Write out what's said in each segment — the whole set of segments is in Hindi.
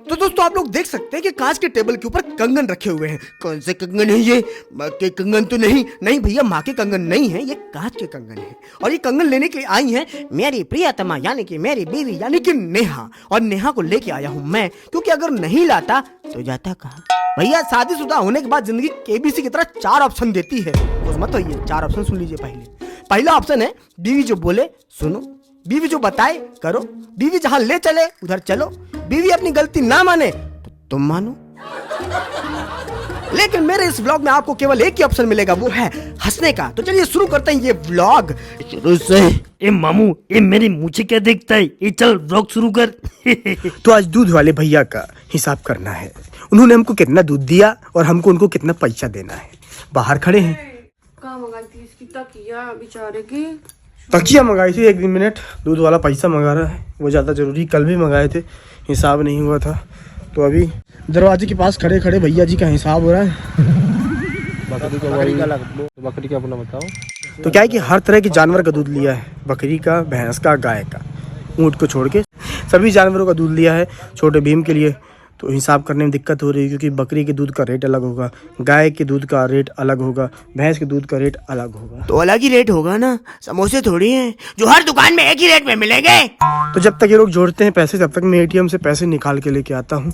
तो दोस्तों आप लोग देख सकते हैं कि कांच के टेबल के ऊपर कंगन रखे हुए हैं। कौन से कंगन है ये? माँ के कंगन तो नहीं भैया, माँ के कंगन नहीं है, ये कांच के कंगन है। और ये कंगन लेने के लिए आई है मेरी प्रियतमा यानी कि मेरी बीवी यानी कि नेहा। और नेहा को लेके आया हूँ मैं, क्योंकि अगर नहीं लाता तो जाता कहाँ? भैया शादीशुदा होने के बाद जिंदगी केबीसी की तरह 4 ऑप्शन देती है। उस मत ये 4 ऑप्शन सुन लीजिए। पहला ऑप्शन है बीवी जो बोले सुनो, बीवी जो बताए करो, बीवी जहां ले चले उधर चलो, बीवी अपनी गलती ना माने तो तुम मानो। लेकिन मेरे इस व्लॉग में आपको केवल एक ही ऑप्शन मिलेगा, वो है हंसने का। तो चलिए शुरू करते हैं ये व्लॉग शुरू से। ए मामू, ए मेरे मुझे क्या देखता है? ये चल व्लॉग शुरू कर। तो आज दूध वाले भैया का हिसाब करना है। उन्होंने हमको कितना दूध दिया और हमको उनको कितना पैसा देना है। बाहर खड़े हैं। कहाँ मंगाई थी इसकी तकिया बेचारे की? तकिया मंगाई थी। एक मिनट, दूध वाला पैसा मंगा रहा है, वो ज़्यादा ज़रूरी। कल भी मंगाए थे, हिसाब नहीं हुआ था। तो अभी दरवाजे के पास खड़े खड़े भैया जी का हिसाब हो रहा है। बकरी का अपना बताओ। तो क्या है कि हर तरह के जानवर का दूध लिया है, बकरी का, भैंस का, गाय का, ऊँट को छोड़ के सभी जानवरों का दूध लिया है छोटे भीम के लिए। तो हिसाब करने में दिक्कत हो रही है, क्योंकि बकरी के दूध का रेट अलग होगा, गाय के दूध का रेट अलग होगा, भैंस के दूध का रेट अलग होगा। तो अलग ही रेट होगा ना, समोसे थोड़ी हैं जो हर दुकान में एक ही रेट में मिलेंगे। तो जब तक ये लोग जोड़ते हैं पैसे, तब तक मैं एटीएम से पैसे निकाल के लेके आता हूँ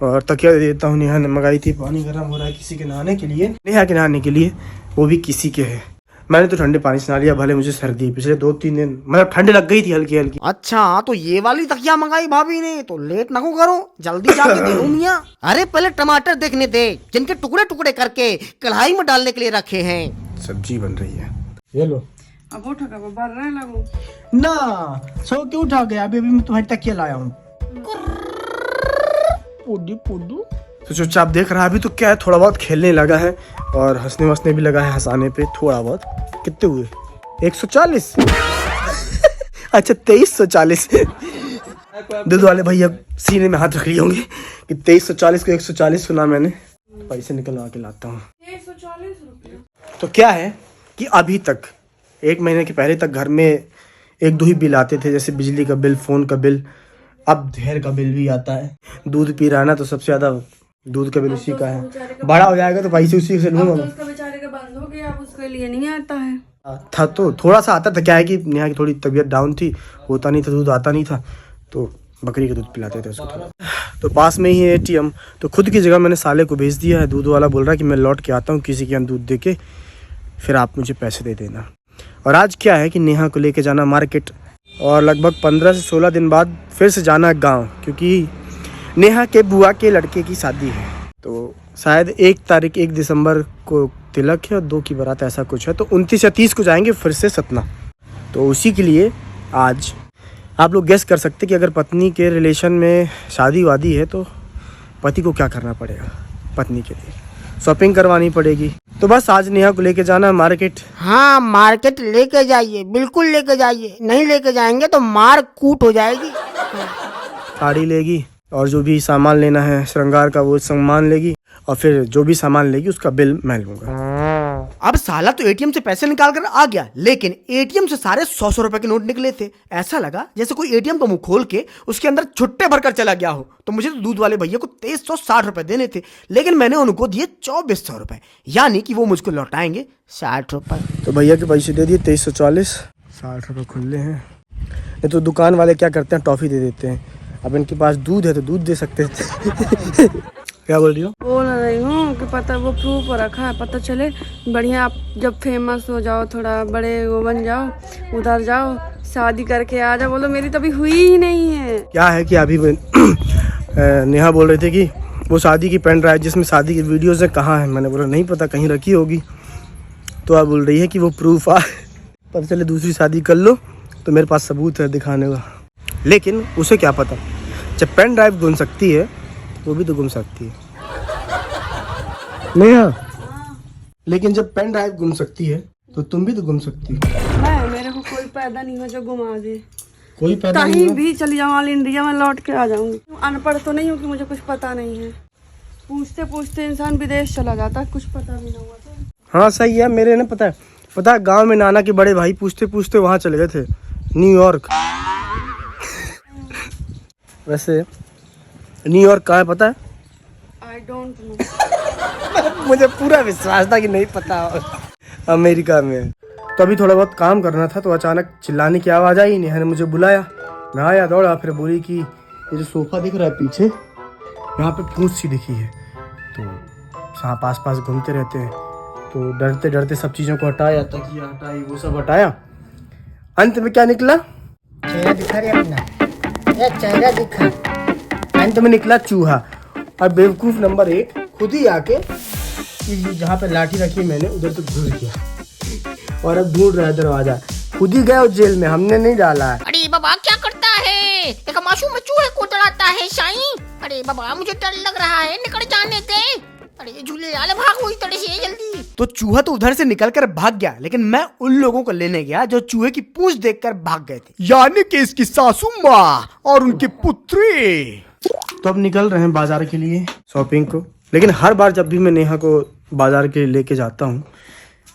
और तकिया दे देता हूँ। नेहा ने मंगाई थी। पानी गर्म हो रहा है किसी के नहाने के लिए, नेहा के नहाने के लिए, वो भी किसी के है। मैंने तो ठंडे पानी से नहा लिया, भले मुझे सर्दी पिछले 2-3 दिन मतलब ठंड लग गई थी हल्की हल्की। अच्छा तो ये वाली तकिया मंगाई भाभी ने, तो लेट ना करो, जल्दी जाके दे दो मियां। अरे पहले टमाटर देखने दे, जिनके टुकड़े टुकड़े करके कढ़ाई में डालने के लिए रखे हैं। सब्जी बन रही है, ये लो। अब उठ का बढ़ रहा है लगो ना सो क्यों उठा गया? अभी मैं तुम्हारी तकिया लाया हूँ। तो चुपचाप देख रहा है। अभी तो क्या है, थोड़ा बहुत खेलने लगा है और हंसने वसने भी लगा है, हंसाने पे थोड़ा बहुत। कितने हुए? 140। अच्छा 2340। दूध वाले भैया सीने में हाथ रख लिए होंगे कि 2340 को 140 सुना मैंने। पैसे निकलवा के लाता हूँ। 140 रुपये। तो क्या है कि अभी तक 1 महीने के पहले तक घर में 1-2 ही बिल आते थे, जैसे बिजली का बिल, फोन का बिल। अब ढेर का बिल भी आता है। दूध पी रहा है ना, तो सबसे ज्यादा दूध का बिल उसी का है। बड़ा हो जाएगा तो पैसे उसी से लूंगा। उसका बेचारे का बंद हो गया, अब उसके लिए नहीं आता है। था तो थोड़ा सा आता था। क्या है कि नेहा की थोड़ी तबीयत डाउन थी, होता नहीं था, दूध आता नहीं था, तो बकरी का दूध पिलाते थे उसको थोड़ा। तो पास में ही है एटीएम, तो खुद की जगह मैंने साले को भेज दिया है। दूध वाला बोल रहा है कि मैं लौट के आता हूँ किसी के यहाँ दूध दे के, फिर आप मुझे पैसे दे देना। और आज क्या है कि नेहा को लेके जाना मार्केट, और लगभग 15 से 16 दिन बाद फिर से जाना है गाँव, क्योंकि नेहा के बुआ के लड़के की शादी है। तो शायद 1 दिसंबर को तिलक है और 2 की बारात, ऐसा कुछ है। तो 29 या 30 को जाएंगे फिर से सतना। तो उसी के लिए आज आप लोग गेस कर सकते कि अगर पत्नी के रिलेशन में शादी वादी है तो पति को क्या करना पड़ेगा। पत्नी के लिए शॉपिंग करवानी पड़ेगी। तो बस आज नेहा को लेके जाना है मार्केट। हाँ मार्केट लेके जाइए, बिल्कुल लेके जाइए, नहीं लेके जाएंगे तो मार कूट हो जाएगी। साड़ी लेगी और जो भी सामान लेना है श्रृंगार का वो सामान लेगी, और फिर जो भी सामान लेगी उसका बिल मैं लूंगा। अब साला तो एटीएम से पैसे निकाल कर आ गया, लेकिन एटीएम से सारे 100 रुपए के नोट निकले थे। ऐसा लगा जैसे कोई एटीएम का मुंह खोल के उसके अंदर छुट्टे भरकर चला गया हो। तो मुझे तो दूध वाले भैया को 2360 रुपए देने थे, लेकिन मैंने उनको दिए 2400 रुपए, यानी कि वो मुझको लौटाएंगे 60 रुपए। तो भैया के पैसे दे दिए 2340, 60 रुपये खुले हैं। नहीं तो दुकान वाले क्या करते हैं, टॉफ़ी दे देते हैं। अब इनके पास दूध है तो दूध दे सकते थे। क्या बोल रही हो? बोल रही हूँ कि पता वो प्रूफ रखा है, पता चले बढ़िया। आप जब फेमस हो जाओ, थोड़ा बड़े वो बन जाओ, उधर जाओ, शादी करके आ जाओ। बोलो मेरी तो अभी हुई ही नहीं है। क्या है कि अभी नेहा बोल रही थी कि वो शादी की पेन ड्राइव जिसमें शादी की वीडियोज़ है कहाँ है। मैंने बोला नहीं पता, कहीं रखी होगी। तो आप बोल रही है कि वो प्रूफ पता चले दूसरी शादी कर लो तो मेरे पास सबूत है दिखाने का। लेकिन उसे क्या पता, जब पेन ड्राइव घूम सकती है वो भी तो घूम सकती है नेहा। लेकिन जब पेन ड्राइव घूम सकती है तो तुम भी तो घूम सकती हो। मेरे को कोई पैदा नहीं हो जो घुमा दे। कोई पैदा नहीं कहीं हुआ। भी चली जाऊँ ऑल इंडिया में लौट के आ जाऊंगी। अनपढ़ तो नहीं हूँ कि मुझे कुछ पता नहीं है। पूछते पूछते इंसान विदेश चला जाता है, कुछ पता भी ना हुआ तो। हाँ सही है। मेरे ना पता है गाँव में नाना के बड़े भाई पूछते पूछते वहाँ चले गए थे, न्यूयॉर्क। वैसे न्यूयॉर्क कहाँ है पता है? I don't know. मुझे पूरा विश्वास था कि नहीं पता होगा। अमेरिका में। तो अभी थोड़ा बहुत काम करना था तो अचानक चिल्लाने की आवाज़ आई। नेहा ने मुझे बुलाया, मैं आया, दौड़ा, फिर बोली कि ये जो सोफा दिख रहा है पीछे, यहाँ पे पूंछ सी दिखी है, तो सांप आस पास घूमते रहते हैं, तो डरते डरते सब चीज़ों को हटाया, तकिया हटाई, वो सब हटाया। अंत में क्या निकला? चेहरा दिखा रे अपना, ये चेहरा दिखा। अंत में निकला चूहा। और बेवकूफ़ नंबर 1 खुद ही आके जहाँ पे लाठी रखी मैंने उधर तो घुस गया और अब ढूंढ रहा है दरवाजा। खुद ही गया जेल में, हमने नहीं डाला है। अरे बाबा क्या करता है? एक मासूम चूहे को तड़ाता है शाही। अरे बाबा मुझे डर लग रहा है, निकल जाने दे। अरे झूले वाले भागो इस तरह से जल्दी। तो चूहा तो उधर से निकलकर भाग गया, लेकिन मैं उन लोगों को लेने गया जो चूहे की पूंछ देखकर भाग गए थे, यानी कि इसकी सासू माँ और उनकी पुत्री। तो अब निकल रहे हैं बाजार के लिए शॉपिंग को। लेकिन हर बार जब भी मैं नेहा को बाजार के लिए लेके जाता हूँ,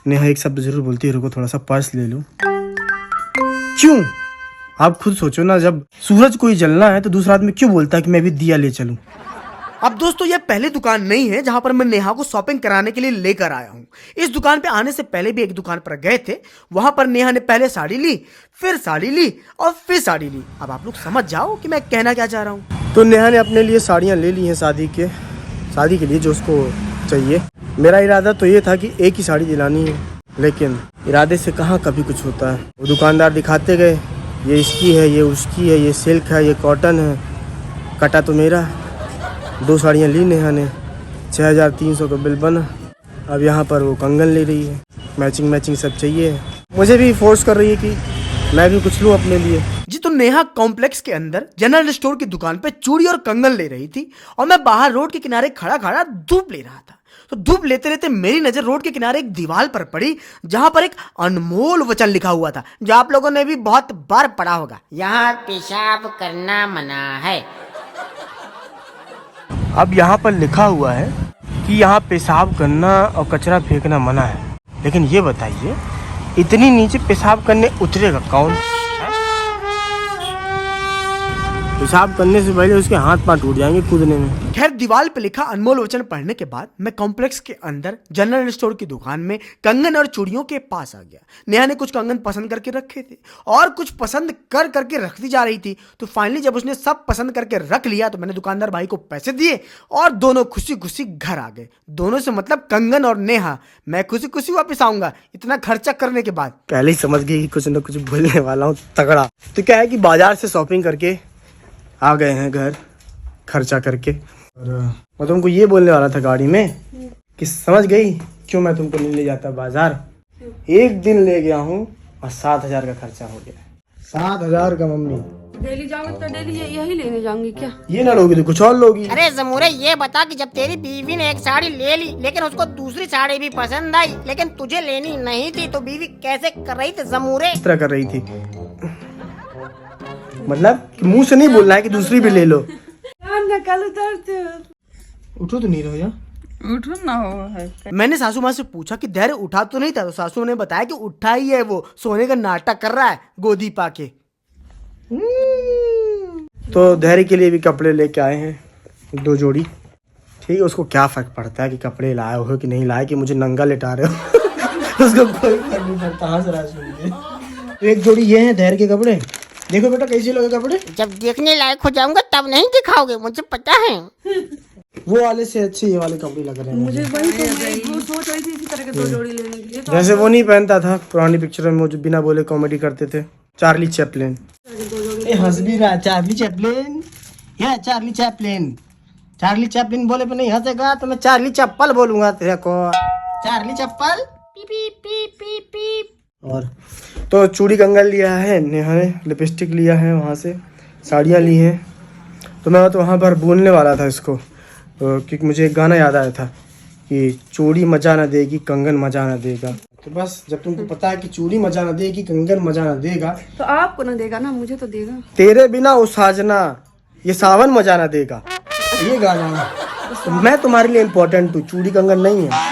नेहा एक शब्द जरूर बोलती है, रुको थोड़ा सा पर्स ले लो। क्यों? आप खुद सोचो ना, जब सूरज को ही जलना है तो दूसरा आदमी क्यों बोलता है कि मैं भी दिया ले चलूं? अब दोस्तों ये पहली दुकान नहीं है जहां पर मैं नेहा को शॉपिंग कराने के लिए लेकर आया हूं। इस दुकान पे आने से पहले भी एक दुकान पर गए थे, वहां पर नेहा ने पहले साड़ी ली, फिर साड़ी ली और फिर साड़ी ली। अब आप लोग समझ जाओ कि मैं कहना क्या चाह रहा हूं। तो नेहा ने अपने लिए साड़ियाँ ले ली हैं शादी के लिए जो उसको चाहिए। मेरा इरादा तो ये था कि एक ही साड़ी दिलानी है, लेकिन इरादे से कहाँ कभी कुछ होता है। वो दुकानदार दिखाते गए, ये इसकी है, ये उसकी है, ये सिल्क है, ये कॉटन है। कटा तो मेरा। 2 साड़ियाँ ली नेहा ने, 6300 का बिल बना। अब यहाँ पर वो कंगन ले रही है, मैचिंग सब चाहिए। मुझे भी फोर्स कर रही है कि मैं भी कुछ लूँ अपने लिए। जी तो नेहा कॉम्प्लेक्स के अंदर जनरल स्टोर की दुकान पे चूड़ी और कंगन ले रही थी और मैं बाहर रोड के किनारे खड़ा खड़ा धूप ले रहा था। तो धूप लेते लेते मेरी नजर रोड के किनारे एक दीवार पर पड़ी जहां पर एक अनमोल वचन लिखा हुआ था, जो आप लोगों ने भी बहुत बार पढ़ा होगा। यहाँ पेशाब करना मना है। अब यहाँ पर लिखा हुआ है कि यहाँ पेशाब करना और कचरा फेंकना मना है, लेकिन ये बताइए इतनी नीचे पेशाब करने उतरेगा कौन? पेशाब करने से पहले उसके हाथ पांव टूट जाएंगे कूदने में। खैर दीवार पे लिखा अनमोल वचन पढ़ने के बाद मैं कॉम्प्लेक्स के अंदर जनरल स्टोर की दुकान में कंगन और चूड़ियों के पास आ गया। नेहा ने कुछ कंगन पसंद करके रखे थे और कुछ पसंद करके रखती जा रही थी। तो फाइनली जब उसने सब पसंद करके रख लिया तो मैंने दुकानदार भाई को पैसे दिए और दोनों खुशी खुशी घर आ गए। दोनों से मतलब कंगन और नेहा। मैं खुशी खुशी वापस आऊंगा इतना खर्चा करने के बाद। पहले ही समझ गई कि कुछ न कुछ बोलने वाला हूँ तगड़ा। तो क्या है कि बाजार से शॉपिंग करके आ गए हैं घर खर्चा करके। और मैं तुमको ये बोलने वाला था गाड़ी में कि समझ गई क्यों मैं तुमको नहीं ले जाता बाजार। एक दिन ले गया हूँ और 7000 का खर्चा हो गया। 7000 का मम्मी। डेली जाऊंगी तो डेली यही लेने जाऊंगी क्या? ये ना लोगी तो कुछ और लोगी। अरे जमूरे ये बता कि जब तेरी बीवी ने एक साड़ी ले ली लेकिन उसको दूसरी साड़ी भी पसंद आई लेकिन तुझे लेनी नहीं थी, तो बीवी कैसे कर रही थी जमूरे? इस तरह कर रही थी, मतलब मुंह से नहीं बोलना है कि दूसरी भी ले लो। नकल उतारते हो। उठो तो नहीं रहो यार। उठो ना हो है। मैंने सासू माँ से पूछा कि धैर्य उठा तो नहीं था, तो सासू ने बताया कि उठा ही है, वो सोने का नाटक कर रहा है गोदी पाके। तो धैर्य के लिए भी कपड़े लेके आए हैं 2 जोड़ी। ठीक है, उसको क्या फर्क पड़ता है कि कपड़े लाए हो कि नहीं लाए, कि मुझे नंगा लेटा रहे हो। उसको कोई फर्क नहीं पड़ता। हंस रहा है। तो 1 जोड़ी ये है धैर्य के कपड़े। देखो बेटा कैसे लगे कपड़े। जब देखने लायक हो जाऊंगा तब नहीं दिखाओगे, मुझे पता है। वो वाले से अच्छे ये वाले कपड़े लग रहे हैं मुझे। वो सोच रही थी इसी तरह के 2 जोड़ी लेने के लिए। जैसे वो नहीं पहनता था पुरानी पिक्चर में, वो जो बिना बोले कॉमेडी करते थे, चार्ली चैपलिन। हंस भी रहा चार्ली चैपलिन। या चार्ली चैपलिन। चार्ली चैपलिन बोले पे नहीं हंसेगा तो मैं चार्ली चप्पल बोलूंगा तेरे को। चार्ली चप्पल। पी पी पी पी पी। और तो चूड़ी कंगन लिया है नेहा ने, लिपस्टिक लिया है वहाँ से, साड़ियाँ ली हैं। तो मैं तो वहाँ पर बोलने वाला था इसको, क्योंकि मुझे एक गाना याद आया था कि चूड़ी मजा ना देगी कंगन मजा ना देगा। तो बस जब तुमको पता है कि चूड़ी मजा ना देगी कंगन मजा ना देगा, तो आपको ना देगा ना, मुझे तो देगा। तेरे बिना ओ साजना ये सावन मजा ना देगा, ये गाना है। तो मैं तुम्हारे लिए इम्पोर्टेंट हूँ, चूड़ी कंगन नहीं है।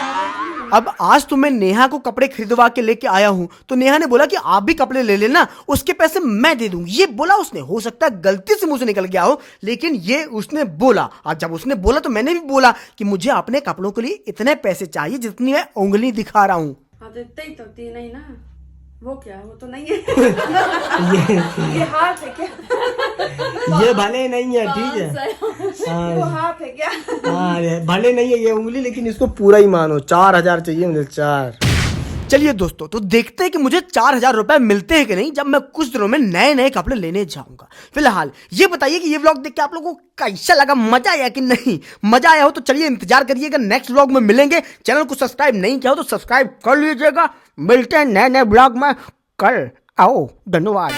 अब आज तो मैं नेहा को कपड़े खरीदवा के लेके आया हूँ, तो नेहा ने बोला कि आप भी कपड़े ले लेना, उसके पैसे मैं दे दूंगी। ये बोला उसने, हो सकता है गलती से मुंह से निकल गया हो, लेकिन ये उसने बोला। और जब उसने बोला तो मैंने भी बोला कि मुझे अपने कपड़ों के लिए इतने पैसे चाहिए जितनी मैं उंगली दिखा रहा हूँ। हाँ तो इतना ही तो तीन नहीं ना, वो क्या है, वो तो नहीं है। ये हाथ है क्या? ये भले नहीं है, ठीक है, वो हाथ है क्या? हाँ भले नहीं है ये उंगली, लेकिन इसको पूरा ही मानो। 4,000 चाहिए मुझे, 4। चलिए दोस्तों, तो देखते हैं कि मुझे 4,000 रुपए मिलते हैं कि नहीं जब मैं कुछ दिनों में नए नए कपड़े लेने जाऊंगा। फिलहाल ये बताइए कि ये व्लॉग देख के आप लोगों को कैसा लगा, मजा आया कि नहीं? मजा आया हो तो चलिए इंतजार करिएगा, नेक्स्ट व्लॉग में मिलेंगे। चैनल को सब्सक्राइब नहीं किया हो तो सब्सक्राइब कर लीजिएगा। मिलते हैं नए नए व्लॉग में कल। आओ, धन्यवाद।